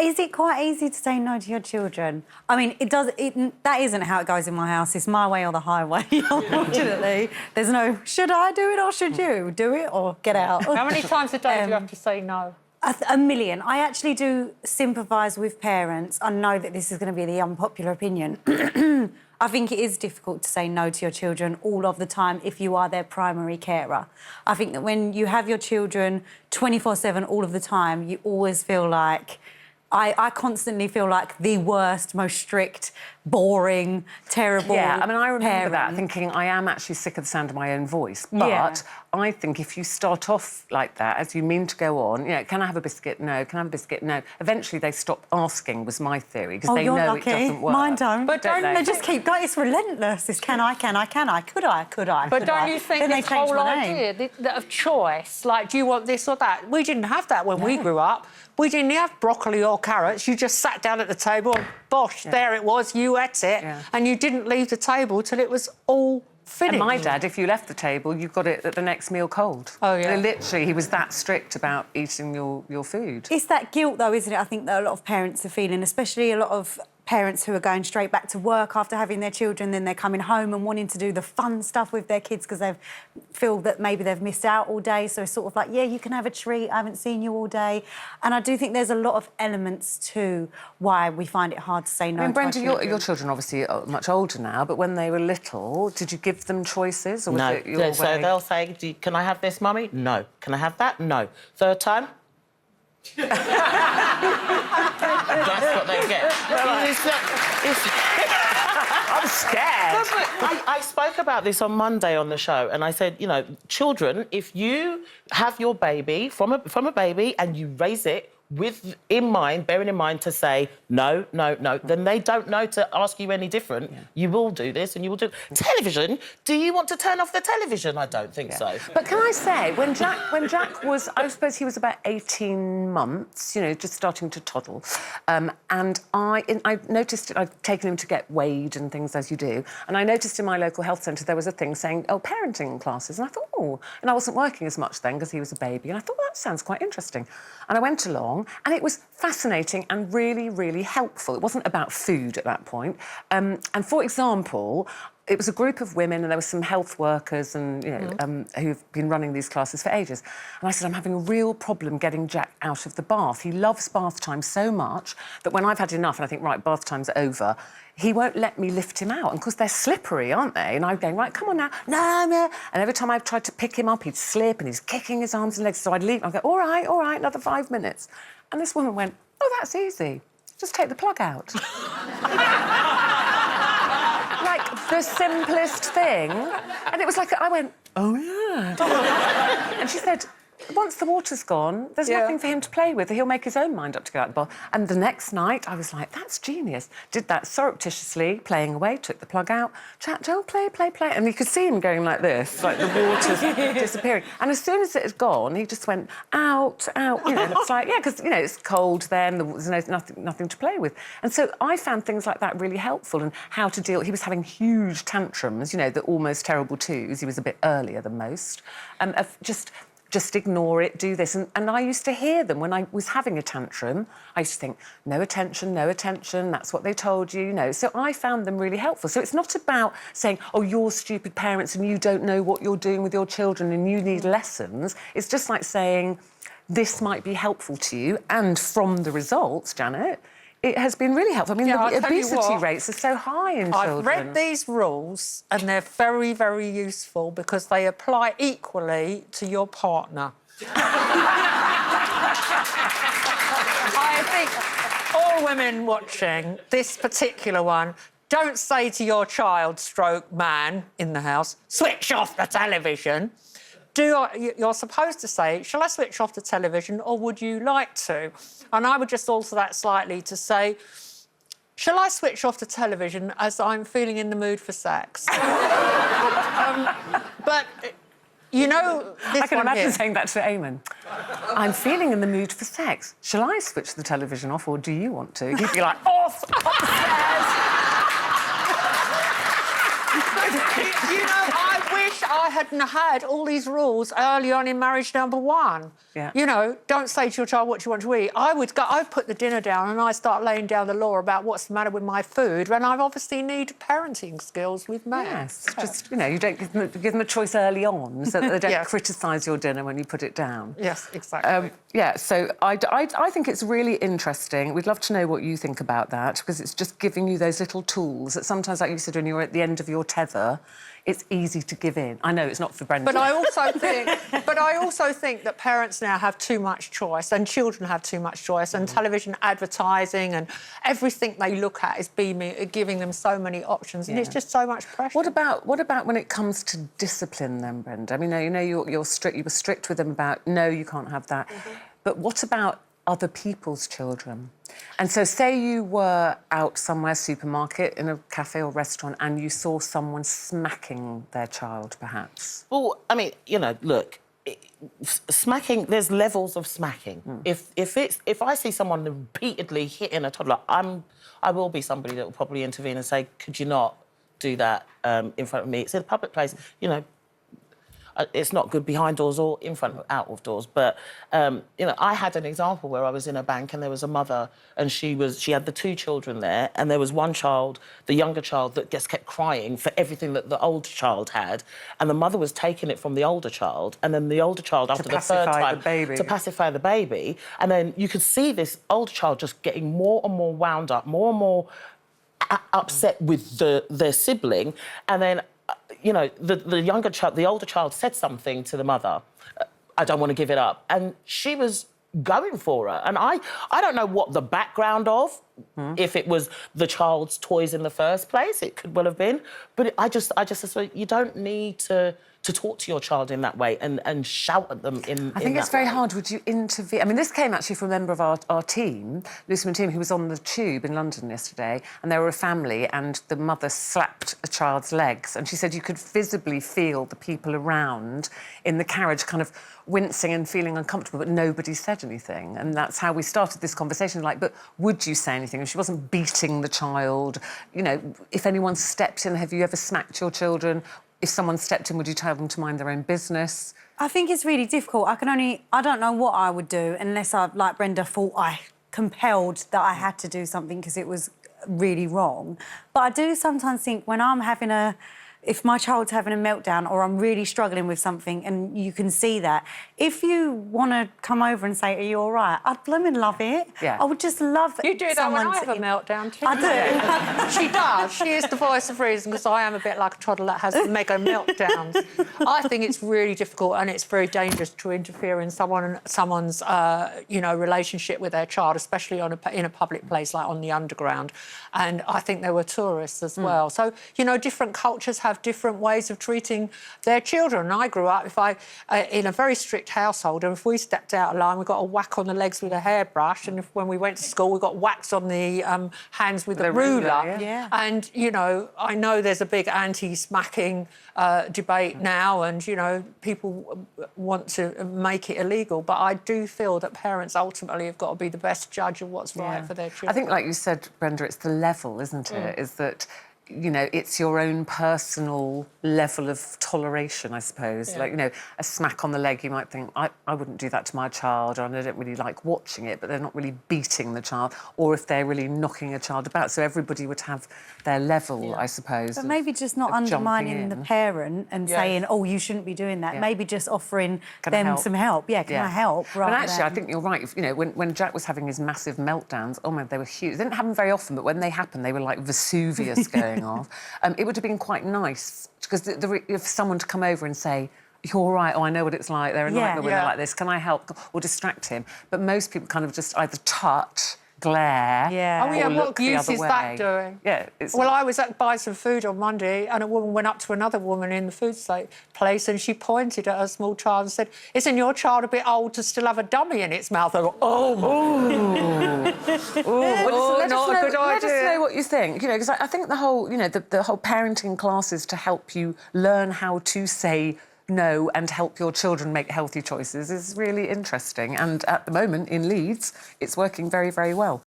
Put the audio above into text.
Is it quite easy to say no to your children? I mean, that isn't how it goes in my house. It's my way or the highway, unfortunately. There's no, should I do it or should you? Do it or get out. How many times a day do you have to say no? A million. I actually do sympathise with parents. I know that this is going to be the unpopular opinion. I think it is difficult to say no to your children all of the time if you are their primary carer. I think that when you have your children 24/7 all of the time, you always feel like... I constantly feel like the worst, most strict, boring, terrible I mean, I remember parent. that, thinking I am actually sick of the sound of my own voice. But I think if you start off like that, as you mean to go on, can I have a biscuit? No. Can I have a biscuit? No. Eventually they stop asking, was my theory, because they know lucky. It doesn't work. Mine don't. But don't they just keep going? It's relentless. It's can I, could I? But don't you think this whole idea of choice, like, do you want this or that? We didn't have that when we grew up. We didn't have broccoli or carrots. You just sat down at the table and, bosh, there it was, you ate it, and you didn't leave the table till it was all finished. And my dad, if you left the table, you got it at the next meal cold. Oh, yeah. Literally, he was that strict about eating your food. It's that guilt, though, isn't it? I think that a lot of parents are feeling, especially a lot of parents who are going straight back to work after having their children, then they're coming home and wanting to do the fun stuff with their kids because they feel that maybe they've missed out all day. So it's sort of like, yeah, you can have a treat, I haven't seen you all day. And I do think there's a lot of elements to why we find it hard to say no. I mean, Brenda, to our your children obviously are much older now, but when they were little, did you give them choices? Or was it your way? So they'll say, can I have this, Mummy? No. Can I have that? No. Third time? That's what they get. I'm scared. I spoke about this on Monday on the show, and I said, children, if you have your baby from a baby and you raise it bearing in mind to say no, then they don't know to ask you any different. Yeah. You will do this and you will do... Television? Do you want to turn off the television? I don't think so. But can I say, when Jack was... I suppose he was about 18 months, just starting to toddle, and I noticed... I've taken him to get weighed and things, as you do, and I noticed in my local health centre there was a thing saying, parenting classes, and I thought, and I wasn't working as much then because he was a baby, and I thought, that sounds quite interesting. And I went along, and it was fascinating and really, really helpful. It wasn't about food at that point. And for example, it was a group of women, and there were some health workers and, who've been running these classes for ages. And I said, I'm having a real problem getting Jack out of the bath. He loves bath time so much that when I've had enough and I think, right, bath time's over, he won't let me lift him out. And, of course, they're slippery, aren't they? And I'm going, right, come on now. No. And every time I've tried to pick him up, he'd slip and he's kicking his arms and legs. So I'd leave. I'd go, all right, another 5 minutes. And this woman went, that's easy. Just take the plug out. Like, the simplest thing. And it was like, I went, oh, yeah. And she said, once the water's gone, there's nothing for him to play with. He'll make his own mind up to go out the bath. And the next night, I was like, that's genius. Did that surreptitiously, playing away, took the plug out. Joe, play. And you could see him going like this, like the water's disappearing. And as soon as it had gone, he just went, out. It's like, because, it's cold then, there's nothing to play with. And so I found things like that really helpful, and how to deal... He was having huge tantrums, the almost terrible twos. He was a bit earlier than most. Of just ignore it, do this. And I used to hear them when I was having a tantrum. I used to think, no attention, that's what they told you, So I found them really helpful. So it's not about saying, you're stupid parents and you don't know what you're doing with your children and you need lessons. It's just like saying, this might be helpful to you. And from the results, Janet, it has been really helpful. I mean, the obesity rates are so high in children. I've read these rules, and they're very, very useful because they apply equally to your partner. I think all women watching this particular one, don't say to your child stroke man in the house, switch off the television. You're supposed to say, shall I switch off the television or would you like to? And I would just alter that slightly to say, shall I switch off the television as I'm feeling in the mood for sex? But, this I can imagine here. saying that to Eamon. I'm feeling in the mood for sex. Shall I switch the television off or do you want to? He'd be like, off, upstairs! I hadn't had all these rules early on in marriage number one. Yeah. You know, don't say to your child what you want to eat. I'd put the dinner down and I start laying down the law about what's the matter with my food when I obviously need parenting skills with men. Yes, just, you know, you don't give them a choice early on so that they don't Yes. criticise your dinner when you put it down. Yes, exactly. Yeah, so I think it's really interesting. We'd love to know what you think about that, because it's just giving you those little tools that sometimes, like you said, when you're at the end of your tether, it's easy to give in. I know it's not for Brenda. But I also think that parents now have too much choice and children have too much choice and television advertising and everything they look at is giving them so many options and it's just so much pressure. What about when it comes to discipline then, Brenda? I mean, you know you're strict. You were strict with them about no, you can't have that. But what about other people's children? And so say you were out somewhere, supermarket, in a cafe or restaurant, and you saw someone smacking their child, perhaps. Well, I mean, you know, look, smacking, there's levels of smacking. If I see someone repeatedly hitting a toddler, I will be somebody that will probably intervene and say, could you not do that in front of me? It's in a public place, you know. It's not good behind doors or in front of out of doors. But you know, I had an example where I was in a bank and there was a mother and she had the two children there, and there was one child, the younger child, that just kept crying for everything that the older child had, and the mother was taking it from the older child, and then the older child after the third time to pacify the baby, and then you could see this older child just getting more and more wound up, more and more upset with their sibling, and then. You know, the older child said something to the mother, I don't want to give it up. And she was going for her. And I don't know what the background of, if it was the child's toys in the first place, it could well have been. But I just said, you don't need to talk to your child in that way and shout at them in I think it's very hard. Would you intervene? I mean, this came actually from a member of our team, Lucy team, who was on the tube in London yesterday, and they were a family, and the mother slapped a child's legs, and she said you could visibly feel the people around in the carriage kind of wincing and feeling uncomfortable, but nobody said anything. And that's how we started this conversation, like, but would you say anything? If she wasn't beating the child, you know, if anyone stepped in, have you ever smacked your children? If someone stepped in, would you tell them to mind their own business? I think it's really difficult. I don't know what I would do unless I, like Brenda, thought I compelled that I had to do something because it was really wrong. But I do sometimes think when I'm if my child's having a meltdown or I'm really struggling with something and you can see that, if you want to come over and say, are you all right? I'd blooming love it. Yeah. I would just love You do that when I have a meltdown too. I do. She does. She is the voice of reason because I am a bit like a toddler that has mega meltdowns. I think it's really difficult and it's very dangerous to interfere in someone's you know, relationship with their child, especially in a public place like on the Underground. And I think there were tourists as well. So, you know, different cultures have different ways of treating their children. And I grew up in a very strict household, and if we stepped out of line, we got a whack on the legs with a hairbrush, and when we went to school, we got whacked on the hands with a ruler. Yeah. And, you know, I know there's a big anti-smacking debate now, and, you know, people want to make it illegal, but I do feel that parents ultimately have got to be the best judge of what's right for their children. I think, like you said, Brenda, it's the level, isn't it? Is that, you know, it's your own personal level of toleration, I suppose. Yeah. Like, you know, a smack on the leg, you might think, I wouldn't do that to my child, or I don't really like watching it, but they're not really beating the child, or if they're really knocking a child about. So everybody would have their level, I suppose. But maybe just not undermining the parent and saying, oh, you shouldn't be doing that. Maybe just offering them some help. Yeah, can I help? But actually, I think you're right. You know, when Jack was having his massive meltdowns, oh my, they were huge. They didn't happen very often, but when they happened, they were like Vesuvius going off. It would have been quite nice, because if someone to come over and say, you're all right, oh, I know what it's like, they're a nightmare when they're like this, can I help? Or distract him. But most people kind of just either touch, glare, or look the other way. What use is that doing? Yeah. Well, I was at buy some food on Monday, and a woman went up to another woman in the food place, and she pointed at her small child and said, isn't your child a bit old to still have a dummy in its mouth? I go, Let us know what you think. You know, because I think the whole, you know, the whole parenting classes to help you learn how to say no and help your children make healthy choices is really interesting. And at the moment in Leeds, it's working very, very well.